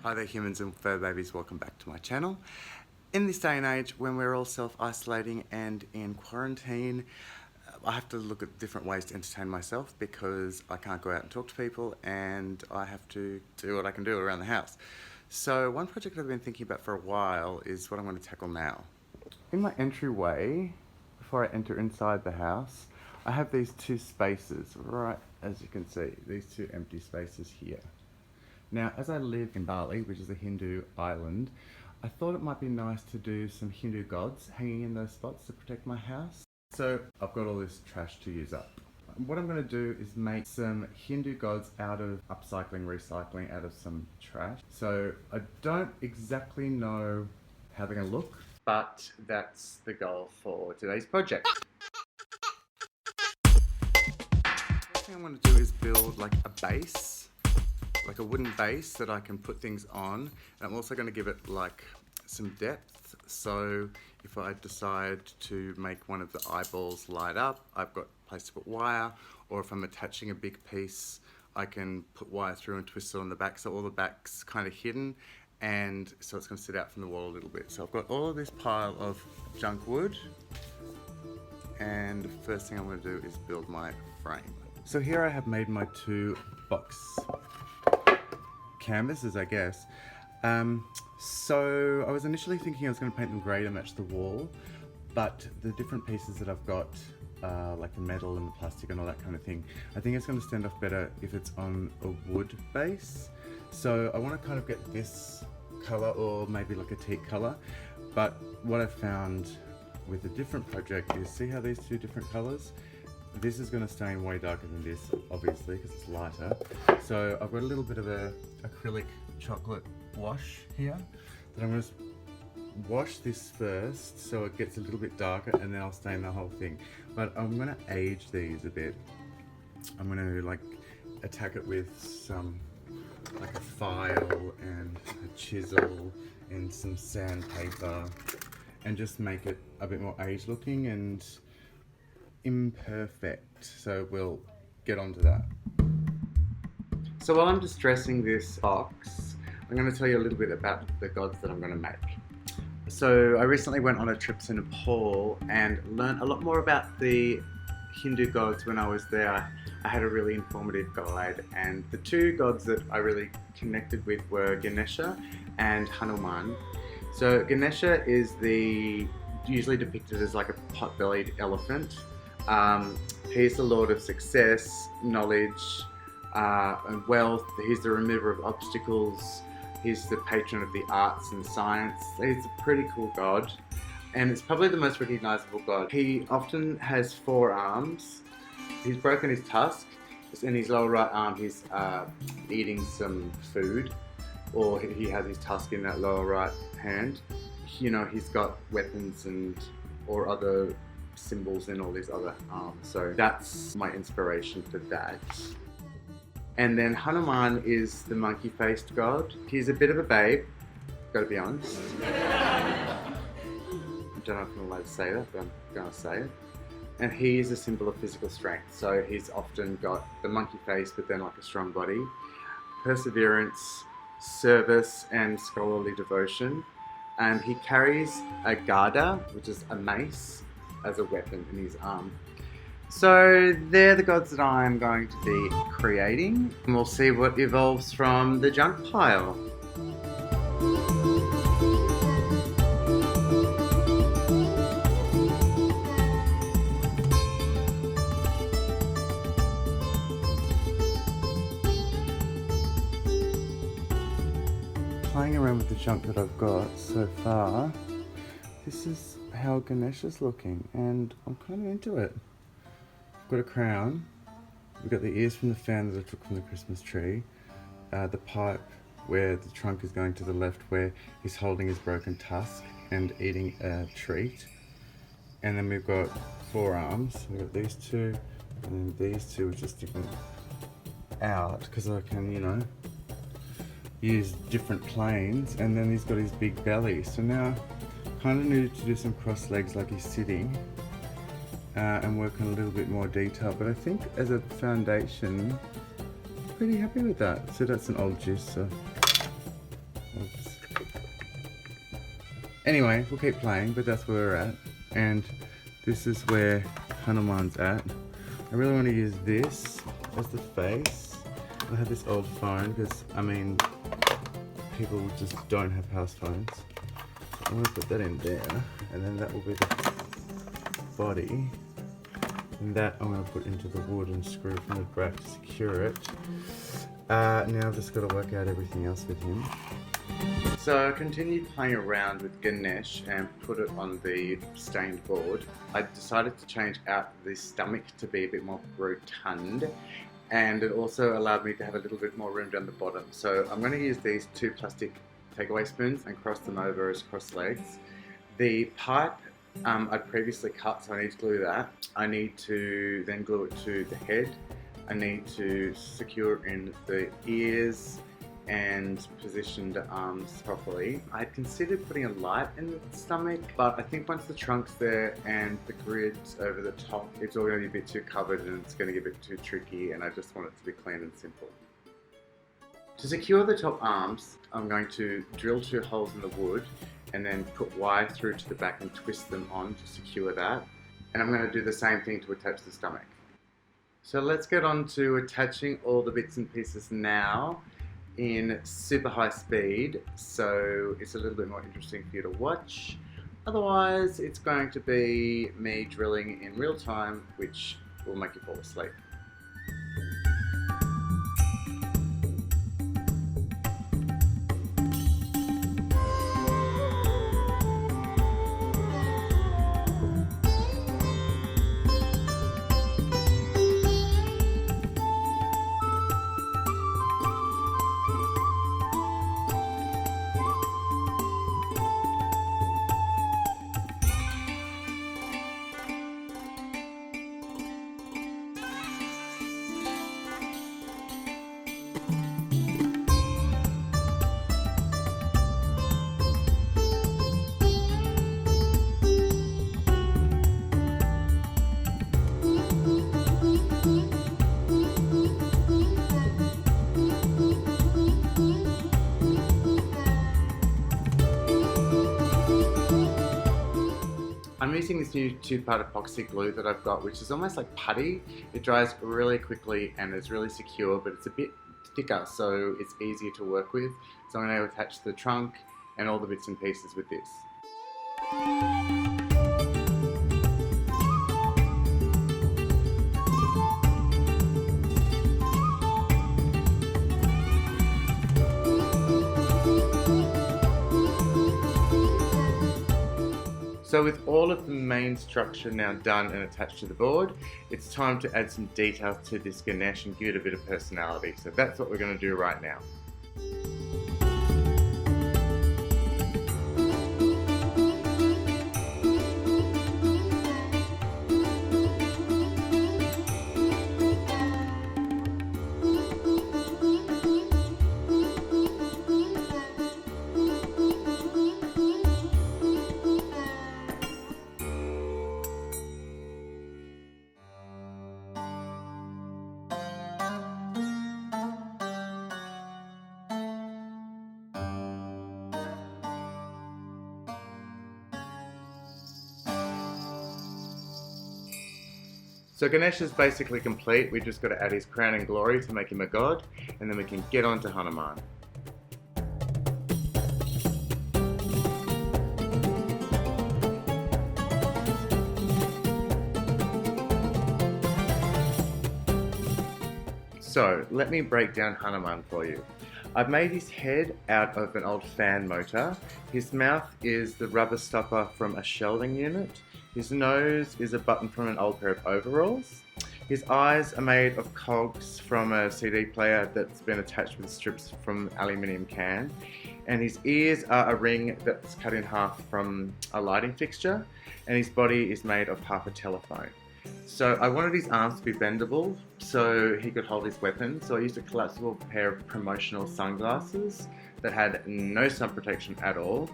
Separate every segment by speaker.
Speaker 1: Hi there humans and fur babies, welcome back to my channel. In this day and age when we're all self-isolating and in quarantine, I have to look at different ways to entertain myself because I can't go out and talk to people and I have to do what I can do around the house. So one project I've been thinking about for a while is what I'm going to tackle now. In my entryway, before I enter inside the house, I have these two spaces, right as you can see, these two empty spaces here. Now, as I live in Bali, which is a Hindu island, I thought it might be nice to do some Hindu gods hanging in those spots to protect my house. So I've got all this trash to use up. What I'm going to do is make some Hindu gods out of upcycling, recycling, out of some trash. So I don't exactly know how they're going to look, but that's the goal for today's project. First thing I'm going to do is build like a base. Like a wooden base that I can put things on, and I'm also going to give it like some depth, so if I decide to make one of the eyeballs light up, I've got a place to put wire, or if I'm attaching a big piece I can put wire through and twist it on the back so all the back's kind of hidden, and so it's going to sit out from the wall a little bit. So I've got all of this pile of junk wood, and the first thing I'm going to do is build my frame. So here I have made my two box canvases, I guess. So I was initially thinking I was going to paint them grey to match the wall, but the different pieces that I've got, like the metal and the plastic and all that kind of thing, I think it's going to stand off better if it's on a wood base. So I want to kind of get this colour, or maybe like a teak colour, but what I've found with a different project is, see how these two different colours? This is going to stain way darker than this, obviously, because it's lighter. So I've got a little bit of a acrylic chocolate wash here that I'm going to wash this first so it gets a little bit darker, and then I'll stain the whole thing. But I'm going to age these a bit. I'm going to like attack it with some, like a file and a chisel and some sandpaper, and just make it a bit more age looking and imperfect. So we'll get onto that. So while I'm just dressing this box, I'm going to tell you a little bit about the gods that I'm going to make. So I recently went on a trip to Nepal and learned a lot more about the Hindu gods when I was there. I had a really informative guide, and the two gods that I really connected with were Ganesha and Hanuman. So Ganesha is usually depicted as like a pot-bellied elephant. He's the lord of success, knowledge, and wealth. He's the remover of obstacles. He's the patron of the arts and science. He's a pretty cool god, and it's probably the most recognizable god. He often has 4 arms. He's broken his tusk. In his lower right arm he's eating some food, or he has his tusk in that lower right hand. You know, he's got weapons or other symbols in all these other arms, so that's my inspiration for that. And then Hanuman is the monkey-faced god. He's a bit of a babe, gotta be honest. I don't know if I'm allowed to say that, but I'm gonna say it. And he is a symbol of physical strength, so he's often got the monkey face but then like a strong body, perseverance, service and scholarly devotion. And he carries a gada, which is a mace, as a weapon in his arm. So they're the gods that I'm going to be creating, and we'll see what evolves from the junk pile. Playing around with the junk that I've got so far, this is how Ganesha's looking, and I'm kind of into it. I've got a crown, we've got the ears from the fan that I took from the Christmas tree, the pipe where the trunk is going to the left where he's holding his broken tusk and eating a treat, and then we've got 4 arms. We've got these two, and then these two which are sticking out because I can, you know, use different planes, and then he's got his big belly. So now kind of needed to do some cross legs like he's sitting, and work on a little bit more detail, but I think as a foundation pretty happy with that. So that's an old juice, so Anyway, we'll keep playing, but that's where we're at. And this is where Hanuman's at. I really want to use this as the face. I have this old phone because, I mean, people just don't have house phones. So I'm going to put that in there, and then that will be the body. And that I'm going to put into the wood and screw from the back to secure it. Now I've just got to work out everything else with him. So I continued playing around with Ganesh and put it on the stained board. I decided to change out the stomach to be a bit more rotund, and it also allowed me to have a little bit more room down the bottom. So I'm going to use these 2 plastic takeaway spoons and cross them over as cross legs. The pipe I'd previously cut, so I need to glue that. I need to then glue it to the head. I need to secure in the ears and position the arms properly. I had considered putting a light in the stomach, but I think once the trunk's there and the grid's over the top, it's all going to be a bit too covered and it's going to get a bit too tricky, and I just want it to be clean and simple. To secure the top arms, I'm going to drill 2 holes in the wood and then put wire through to the back and twist them on to secure that. And I'm going to do the same thing to attach the stomach. So let's get on to attaching all the bits and pieces now in super high speed, so it's a little bit more interesting for you to watch. Otherwise, it's going to be me drilling in real time, which will make you fall asleep. I'm using this new 2-part epoxy glue that I've got, which is almost like putty. It dries really quickly and is really secure, but it's a bit thicker, so it's easier to work with. So I'm going to attach the trunk and all the bits and pieces with this. So with all of the main structure now done and attached to the board, it's time to add some details to this Ganesh and give it a bit of personality. So that's what we're going to do right now. So Ganesh is basically complete. We just got to add his crown and glory to make him a god, and then we can get on to Hanuman. So let me break down Hanuman for you. I've made his head out of an old fan motor. His mouth is the rubber stopper from a shelving unit. His nose is a button from an old pair of overalls. His eyes are made of cogs from a CD player that's been attached with strips from an aluminium can. And his ears are a ring that's cut in half from a lighting fixture. And his body is made of half a telephone. So I wanted his arms to be bendable so he could hold his weapon. So I used a collapsible pair of promotional sunglasses that had no sun protection at all.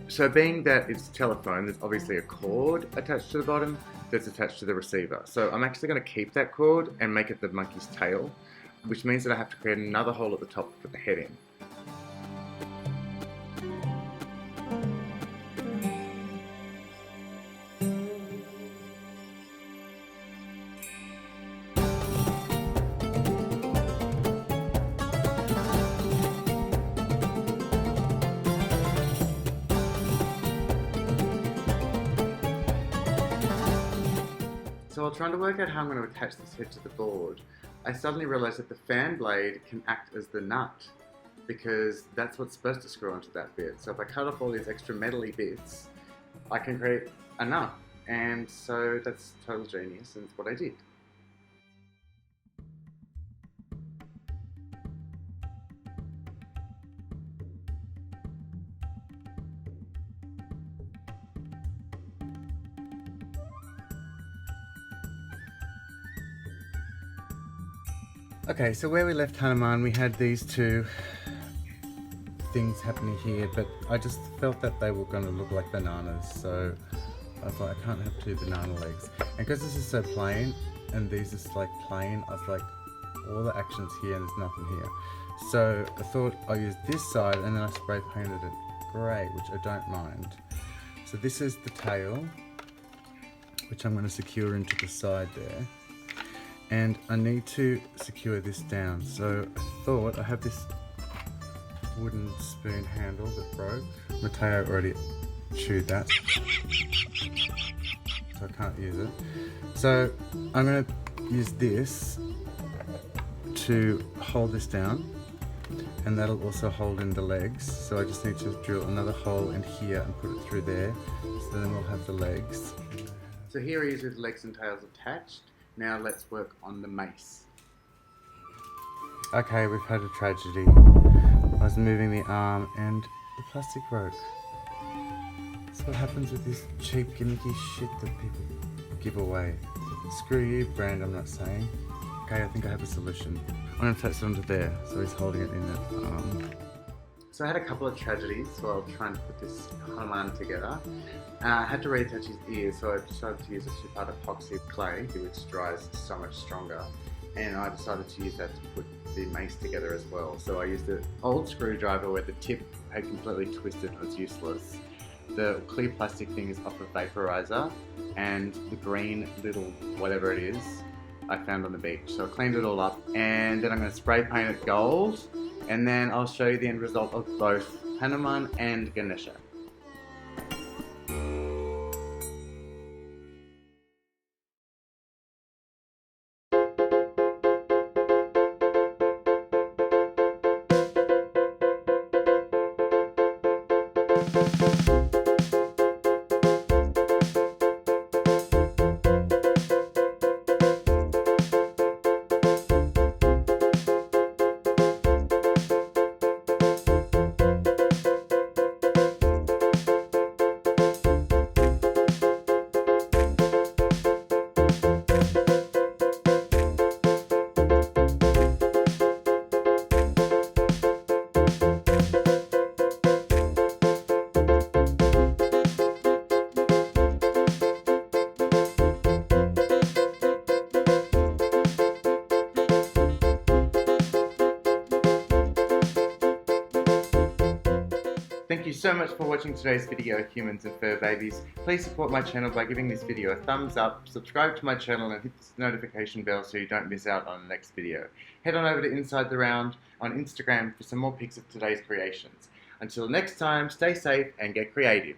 Speaker 1: So being that it's a telephone, there's obviously a cord attached to the bottom that's attached to the receiver. So I'm actually going to keep that cord and make it the monkey's tail, which means that I have to create another hole at the top to put the head in. So while trying to work out how I'm going to attach this head to the board, I suddenly realised that the fan blade can act as the nut, because that's what's supposed to screw onto that bit. So if I cut off all these extra metally bits, I can create a nut. And so that's total genius, and it's what I did. Okay, so where we left Hanuman, we had these two things happening here, but I just felt that they were going to look like bananas, so I was like, I can't have two banana legs. And because this is so plain, and these are like plain, I was like, all the action's here and there's nothing here. So I thought I'll use this side, and then I spray painted it grey, which I don't mind. So this is the tail, which I'm going to secure into the side there. And I need to secure this down, so I thought I have this wooden spoon handle that broke. Matteo already chewed that, so I can't use it. So I'm going to use this to hold this down, and that'll also hold in the legs. So I just need to drill another hole in here and put it through there, so then we'll have the legs. So here he is with legs and tails attached. Now let's work on the mace. Okay, we've had a tragedy. I was moving the arm and the plastic broke. That's what happens with this cheap gimmicky shit that people give away. Screw you, brand, I'm not saying. Okay, I think I have a solution. I'm going to attach it onto there, so he's holding it in that arm. So I had a couple of tragedies while trying to put this Hanuman together. I had to reattach his ears, so I decided to use a 2-part epoxy clay, which dries so much stronger. And I decided to use that to put the mace together as well. So I used an old screwdriver where the tip had completely twisted and was useless. The clear plastic thing is off a vaporizer, and the green little whatever it is I found on the beach. So I cleaned it all up, and then I'm going to spray paint it gold, and then I'll show you the end result of both Hanuman and Ganesha. Thank you so much for watching today's video, humans and fur babies. Please support my channel by giving this video a thumbs up, subscribe to my channel and hit the notification bell so you don't miss out on the next video. Head on over to Inside the Round on Instagram for some more pics of today's creations. Until next time, stay safe and get creative.